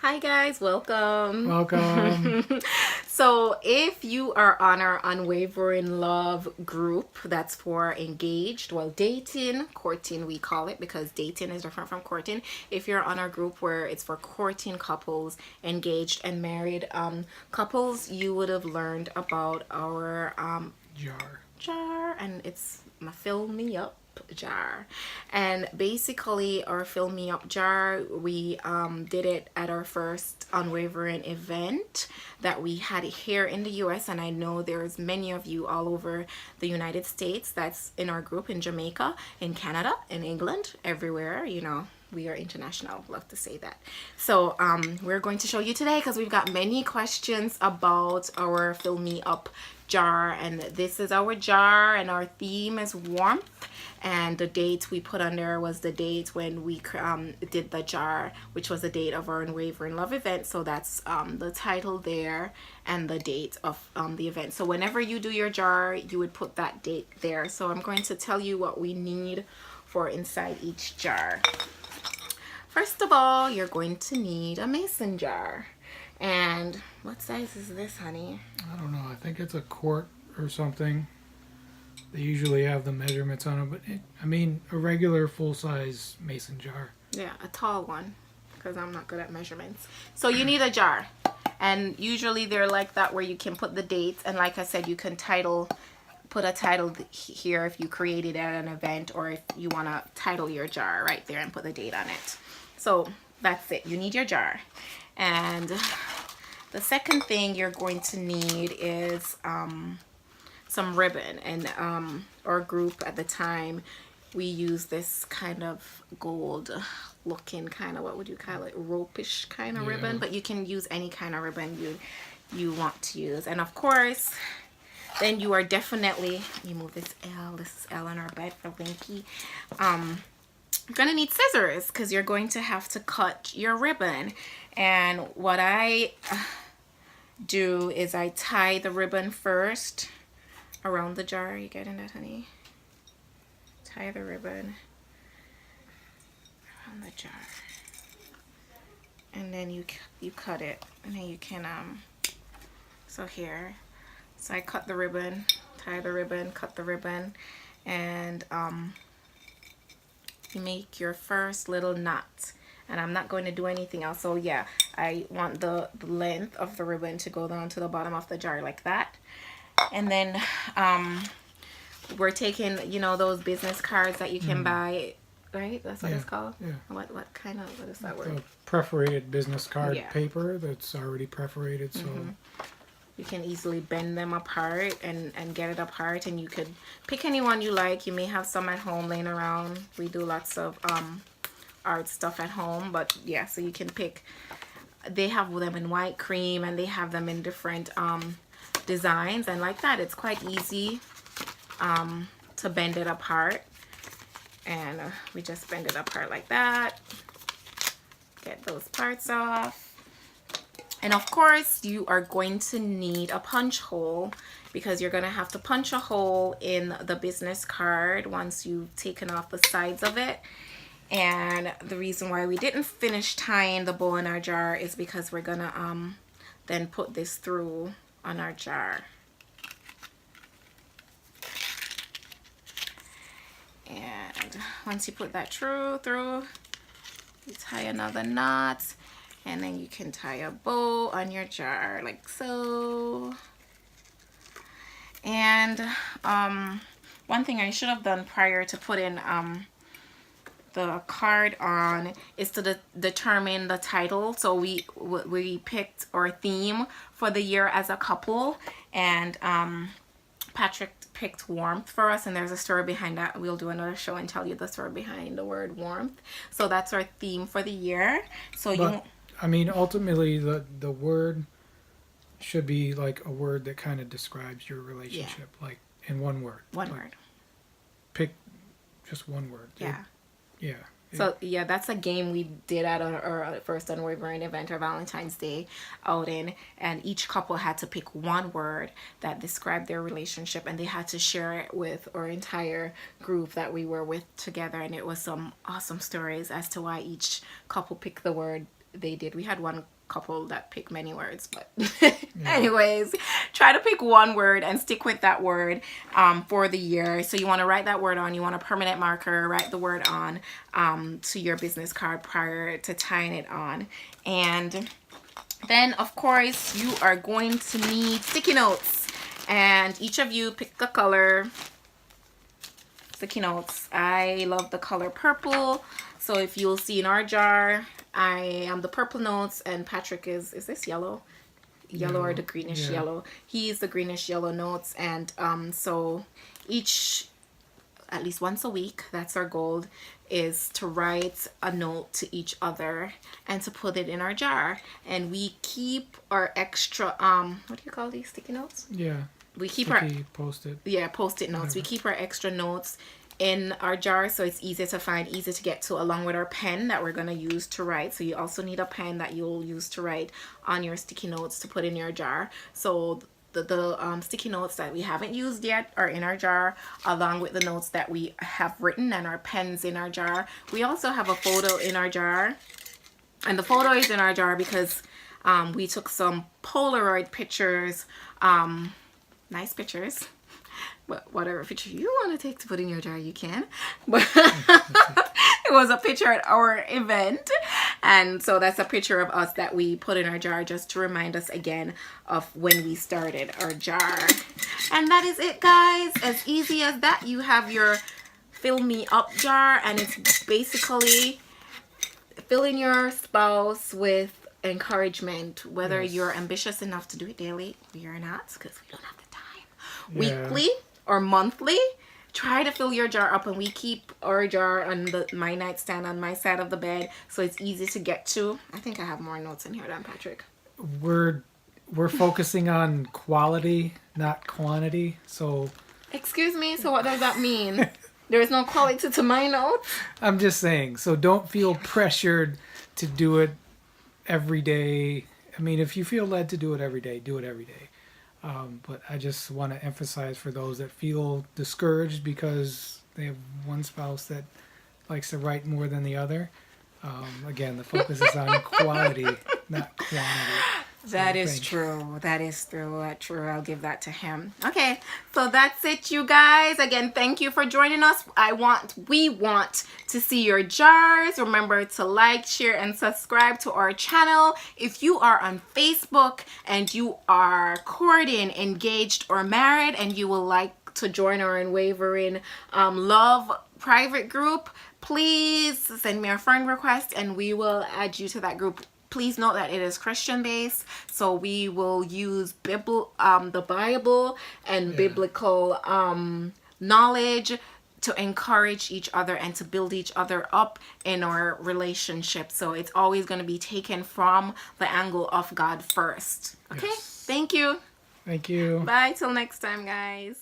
Hi guys, welcome. Welcome. So, if you are on our Unwavering Love group, that's for engaged, well, dating, courting, we call it because dating is different from courting. If you're on our group where it's for courting couples, engaged, and married couples, you would have learned about our Jar. jar, and it's my fill me up jar. And basically our fill me up jar, we did it at our first Unwavering event that we had here in the US, and I know there's many of you all over the United States that's in our group, in Jamaica, in Canada, in England, everywhere, we are international, love to say that. So we're going to show you today because we've got many questions about our fill me up jar, and this is our jar, and our theme is warmth, and the date we put on there was the date when we did the jar, which was the date of our Unwavering Love event. So that's the title there and the date of the event. So whenever you do your jar, you would put that date there. So I'm going to tell you what we need for inside each jar. First of all, you're going to need a mason jar. And what size is this, honey? I don't know. I think it's a quart or something. They usually have the measurements on it, but a regular full-size mason jar. Yeah, a tall one, because I'm not good at measurements. So you need a jar, and usually they're like that where you can put the dates, and like I said, you can put a title here if you created at an event, or if you want to title your jar right there and put the date on it. So that's it. You need your jar. And the second thing you're going to need is some ribbon. And our group at the time, we use this kind of gold looking kind of, what would you call it, ropish kind of ribbon, but you can use any kind of ribbon you want to use. And of course, then you are definitely, you move this is L on our bed for Lincke. You're gonna need scissors because you're going to have to cut your ribbon. And what I do is I tie the ribbon first around the jar. You getting that, honey? Tie the ribbon around the jar, and then you cut it, and then you can so here, so I cut the ribbon, tie the ribbon, cut the ribbon, and you make your first little knot. And I'm not going to do anything else. So yeah, I want the length of the ribbon to go down to the bottom of the jar like that. And then we're taking, those business cards that you can buy, right? That's what it's called? Yeah. What is that word? A perforated business card paper that's already perforated, so you can easily bend them apart and get it apart, and you could pick any one you like. You may have some at home laying around. We do lots of art stuff at home, but yeah, so you can pick. They have them in white, cream, and they have them in different designs, and like that, it's quite easy to bend it apart. And we just bend it apart like that, get those parts off. And of course, you are going to need a punch hole, because you're going to have to punch a hole in the business card once you've taken off the sides of it. And the reason why we didn't finish tying the bow in our jar is because we're going to then put this through on our jar. And once you put that through, you tie another knot. And then you can tie a bow on your jar like so. And one thing I should have done prior to putting the card on is to determine the title. So we picked our theme for the year as a couple, and Patrick picked warmth for us, and there's a story behind that. We'll do another show and tell you the story behind the word warmth. So that's our theme for the year. So ultimately the word should be like a word that kind of describes your relationship, like in one word. One word. Pick just one word. Yeah. Yeah. So yeah, that's a game we did at our first Unwavering event, our Valentine's Day outing, and each couple had to pick one word that described their relationship, and they had to share it with our entire group that we were with together. And it was some awesome stories as to why each couple picked the word they did. We had one couple that picked many words, but anyways, try to pick one word and stick with that word for the year. So you want to write that word on. You want a permanent marker, write the word on to your business card prior to tying it on. And then of course you are going to need sticky notes, and each of you pick a color. Sticky notes, I love the color purple, so if you'll see in our jar, I am the purple notes, and Patrick is this yellow or the greenish yellow? He's the greenish yellow notes. And so each, at least once a week, that's our goal, is to write a note to each other and to put it in our jar. And we keep our extra what do you call these, sticky notes? We keep sticky post-it. Post-it notes. Whatever. We keep our extra notes in our jar, so it's easy to find, easy to get to, along with our pen that we're going to use to write. So you also need a pen that you'll use to write on your sticky notes to put in your jar. So the sticky notes that we haven't used yet are in our jar, along with the notes that we have written, and our pens in our jar. We also have a photo in our jar, and the photo is in our jar because we took some Polaroid pictures, nice pictures, but whatever picture you want to take to put in your jar, you can. But it was a picture at our event, and so that's a picture of us that we put in our jar just to remind us again of when we started our jar. And that is it, guys. As easy as that. You have your fill me up jar, and it's basically filling your spouse with encouragement, whether you're ambitious enough to do it daily. We are not, because we don't have the time. Weekly or monthly, try to fill your jar up, and we keep our jar on my nightstand on my side of the bed, so it's easy to get to. I think I have more notes in here than Patrick. We're focusing on quality, not quantity. So excuse me, so what does that mean? There's no quality to my notes? I'm just saying, so don't feel pressured to do it every day. I mean, if you feel led to do it every day, do it every day. But I just want to emphasize for those that feel discouraged because they have one spouse that likes to write more than the other. Again, the focus is on quality, not quantity. That is true. That is true. True. I'll give that to him. Okay, so that's it, you guys. Again, thank you for joining us. We want to see your jars. Remember to like, share, and subscribe to our channel. If you are on Facebook and you are courting, engaged, or married, and you would like to join our Unwavering Love private group, please send me a friend request and we will add you to that group. Please note that it is Christian based, so we will use the Bible and biblical knowledge to encourage each other and to build each other up in our relationship. So it's always going to be taken from the angle of God first. Okay? Yes. Thank you. Thank you. Bye till next time, guys.